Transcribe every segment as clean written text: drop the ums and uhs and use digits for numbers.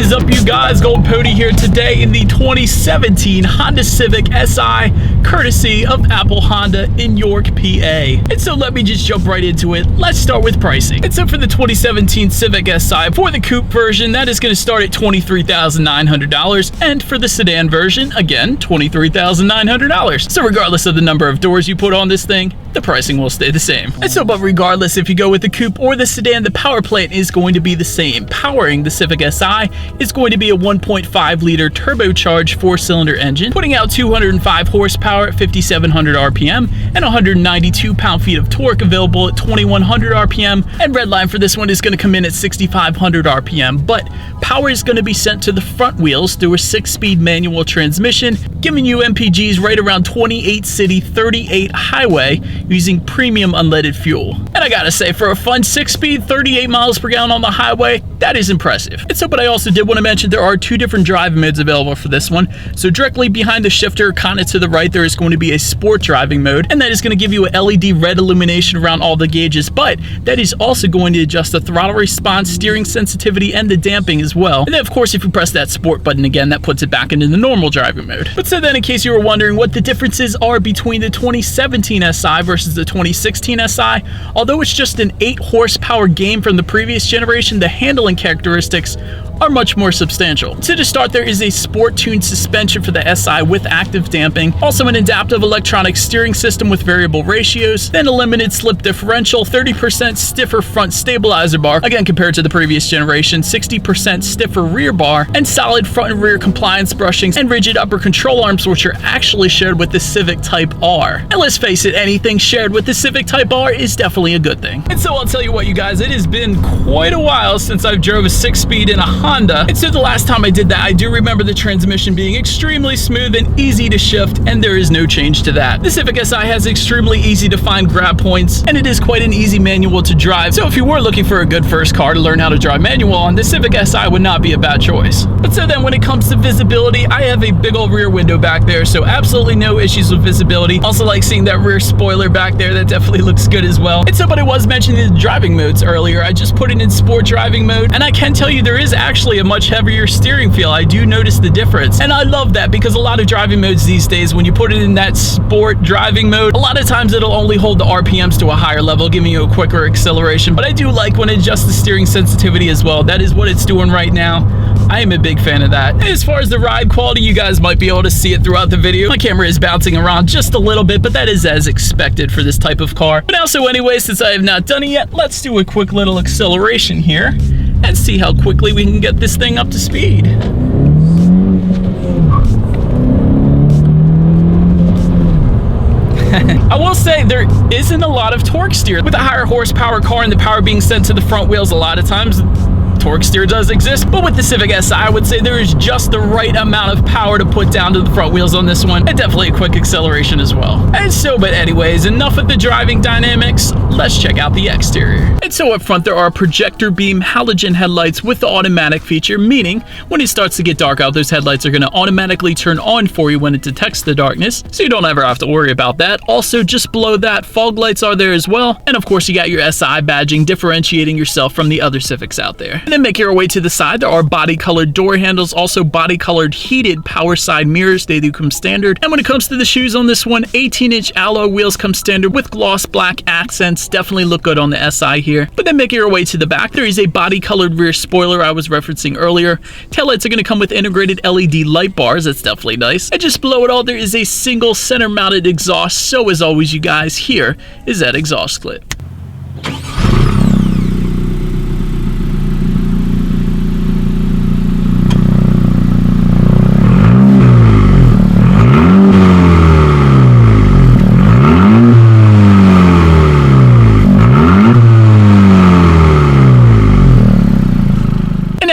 is up, you guys? Gold Pody here today in the 2017 Honda Civic Si, courtesy of Apple Honda in York, PA. And so let me just jump right into it. Let's start with pricing. And so for the 2017 Civic Si, for the coupe version, that is going to start at $23,900. And for the sedan version, again, $23,900. So regardless of the number of doors you put on this thing, the pricing will stay the same. And so, but regardless if you go with the coupe or the sedan, the power plant is going to be the same. Powering the Civic Si is going to be a 1.5-liter turbocharged 4-cylinder engine, putting out 205 horsepower at 5,700 RPM and 192 pound-feet of torque, available at 2,100 RPM. And redline for this one is going to come in at 6,500 RPM. But power is going to be sent to the front wheels through a 6-speed manual transmission, giving you MPGs right around 28 city, 38 highway, using premium unleaded fuel. And I gotta say, for a fun 6-speed, 38 miles per gallon on the highway, that is impressive. And so, but I also did want to mention there are 2 different driving modes available for this one. So directly behind the shifter, kind of to the right, there is going to be a sport driving mode, and that is going to give you an LED red illumination around all the gauges, but that is also going to adjust the throttle response, steering sensitivity, and the damping as well. And then of course, if you press that sport button again, that puts it back into the normal driving mode. But so then, in case you were wondering what the differences are between the 2017 Si versus the 2016 Si, although it's just an 8 horsepower gain from the previous generation, the handling characteristics are much more substantial. So to start, there is a sport-tuned suspension for the Si with active damping, also an adaptive electronic steering system with variable ratios, then a limited slip differential, 30% stiffer front stabilizer bar, again compared to the previous generation, 60% stiffer rear bar, and solid front and rear compliance brushings and rigid upper control arms, which are actually shared with the Civic Type R. And let's face it, anything shared with the Civic Type R is definitely a good thing. And so I'll tell you what, you guys, it has been quite a while since I've drove a 6-speed in a Honda, and so the last time I did that, I do remember the transmission being extremely smooth and easy to shift, and there is no change to that. The Civic Si has extremely easy to find grab points, and it is quite an easy manual to drive, so if you were looking for a good first car to learn how to drive manual on, the Civic Si would not be a bad choice. But so then when it comes to visibility, I have a big old rear window back there, so absolutely no issues with visibility. Also like seeing that rear spoiler back there, that definitely looks good as well. And so, but I was mentioning the driving modes earlier. I just put it in sport driving mode, and I can tell you there is actually a much heavier steering feel. I do notice the difference, and I love that because a lot of driving modes these days, when you put it in that sport driving mode, a lot of times it'll only hold the RPMs to a higher level, giving you a quicker acceleration. But I do like when it adjusts the steering sensitivity as well. That is what it's doing right now. I am a big fan of that. As far as the ride quality, you guys might be able to see it throughout the video. My camera is bouncing around just a little bit, but that is as expected for this type of car. But also anyway, since I have not done it yet, let's do a quick little acceleration here and see how quickly we can get this thing up to speed. I will say there isn't a lot of torque steer. With a higher horsepower car and the power being sent to the front wheels, a lot of times torque steer does exist, but with the Civic Si, I would say there is just the right amount of power to put down to the front wheels on this one, and definitely a quick acceleration as well. And so, but anyways, enough of the driving dynamics, let's check out the exterior. And so up front, there are projector beam halogen headlights with the automatic feature, meaning when it starts to get dark out, those headlights are going to automatically turn on for you when it detects the darkness, so you don't ever have to worry about that. Also, just below that, fog lights are there as well, and of course, you got your Si badging, differentiating yourself from the other Civics out there. And then make your way to the side, there are body-colored door handles, also body-colored heated power side mirrors. They do come standard. And when it comes to the shoes on this one, 18-inch alloy wheels come standard with gloss black accents. Definitely look good on the Si here. But then making your way to the back, there is a body-colored rear spoiler I was referencing earlier. Taillights are going to come with integrated LED light bars. That's definitely nice. And just below it all, there is a single center-mounted exhaust. So as always, you guys, here is that exhaust clip.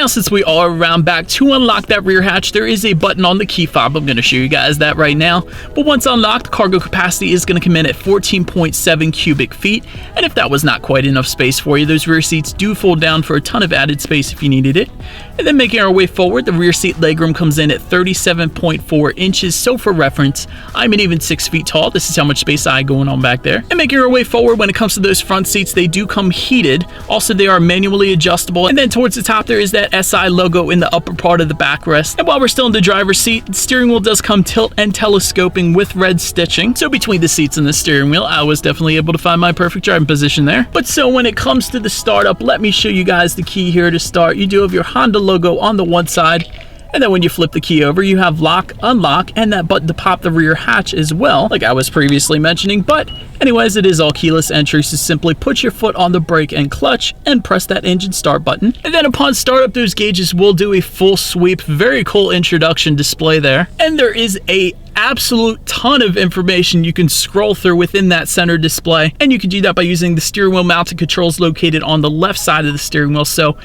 Since we are around back, to unlock that rear hatch, there is a button on the key fob. I'm going to show you guys that right now. But once unlocked, cargo capacity is going to come in at 14.7 cubic feet. And if that was not quite enough space for you, those rear seats do fold down for a ton of added space if you needed it. And then making our way forward, the rear seat legroom comes in at 37.4 inches. So for reference, I'm an even 6 feet tall. This is how much space I have going on back there. And making our way forward, when it comes to those front seats, they do come heated. Also, they are manually adjustable. And then towards the top, there is that Si SI logo in the upper part of the backrest. And while we're still in the driver's seat, the steering wheel does come tilt and telescoping with red stitching. So between the seats and the steering wheel, I was definitely able to find my perfect driving position there. But so when it comes to the startup, let me show you guys the key here to start. You do have your Honda logo on the one side. And then when you flip the key over, you have lock, unlock, and that button to pop the rear hatch as well, like I was previously mentioning. But anyways, it is all keyless entry, so simply put your foot on the brake and clutch and press that engine start button. And then upon startup, those gauges will do a full sweep. Very cool introduction display there. And there is a absolute ton of information you can scroll through within that center display. And you can do that by using the steering wheel mounted controls located on the left side of the steering wheel. So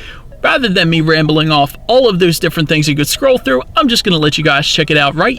rather than me rambling off all of those different things you could scroll through, I'm just going to let you guys check it out right.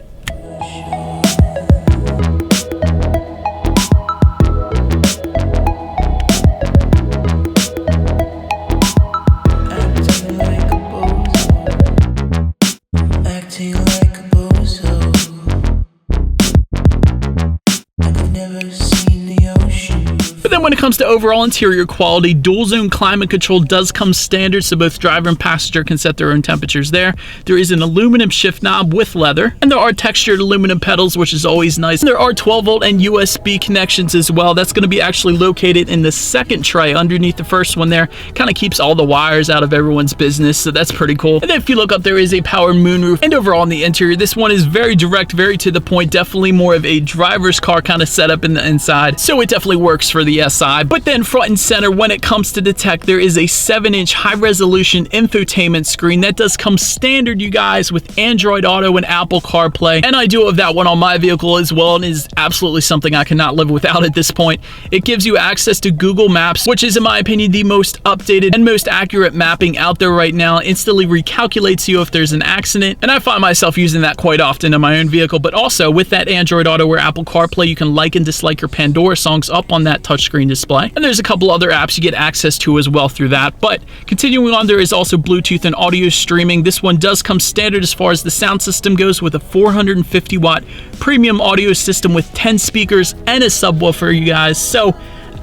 When it comes to overall interior quality, dual zone climate control does come standard, so both driver and passenger can set their own temperatures there. There is an aluminum shift knob with leather, and there are textured aluminum pedals, which is always nice. And there are 12-volt and USB connections as well. That's going to be actually located in the second tray underneath the first one there. Kind of keeps all the wires out of everyone's business, so that's pretty cool. And then if you look up, there is a power moonroof. And overall in the interior, this one is very direct, very to the point, definitely more of a driver's car kind of setup in the inside. So it definitely works for the SI. But then front and center, when it comes to the tech, there is a 7-inch high-resolution infotainment screen that does come standard, you guys, with Android Auto and Apple CarPlay. And I do have that one on my vehicle as well, and is absolutely something I cannot live without at this point. It gives you access to Google Maps, which is, in my opinion, the most updated and most accurate mapping out there right now. It instantly recalculates you if there's an accident, and I find myself using that quite often in my own vehicle. But also with that Android Auto or Apple CarPlay, you can like and dislike your Pandora songs up on that touchscreen display. And there's a couple other apps you get access to as well through that. But continuing on, there is also Bluetooth and audio streaming. This one does come standard as far as the sound system goes, with a 450 watt premium audio system with 10 speakers and a subwoofer, you guys. So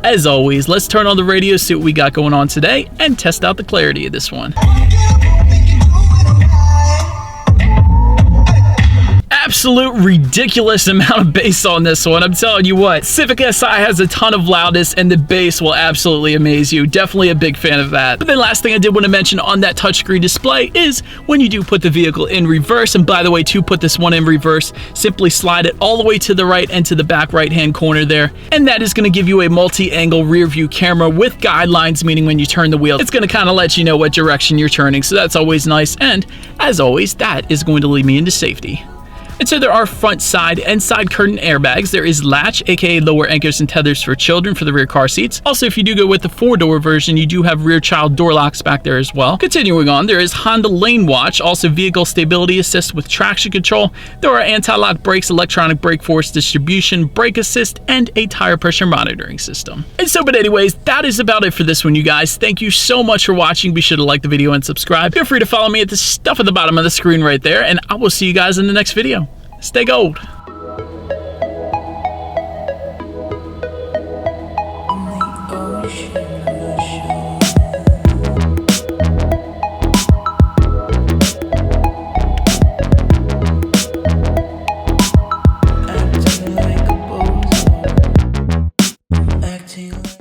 as always, let's turn on the radio, see what we got going on today, and test out the clarity of this one. Absolute ridiculous amount of bass on this one. I'm telling you what, Civic Si has a ton of loudness, and the bass will absolutely amaze you. Definitely a big fan of that. But then last thing I did want to mention on that touchscreen display is when you do put the vehicle in reverse, and by the way, to put this one in reverse, simply slide it all the way to the right and to the back right-hand corner there. And that is going to give you a multi-angle rear view camera with guidelines, meaning when you turn the wheel, it's going to kind of let you know what direction you're turning. So that's always nice. And as always, that is going to lead me into safety. And so there are front, side, and side curtain airbags. There is latch, aka lower anchors and tethers for children for the rear car seats. Also, if you do go with the 4-door version, you do have rear child door locks back there as well. Continuing on, there is Honda Lanewatch, also vehicle stability assist with traction control. There are anti-lock brakes, electronic brake force distribution, brake assist, and a tire pressure monitoring system. And so, but anyways, that is about it for this one, you guys. Thank you so much for watching. Be sure to like the video and subscribe. Feel free to follow me at the stuff at the bottom of the screen right there, and I will see you guys in the next video. Stay gold. On the ocean.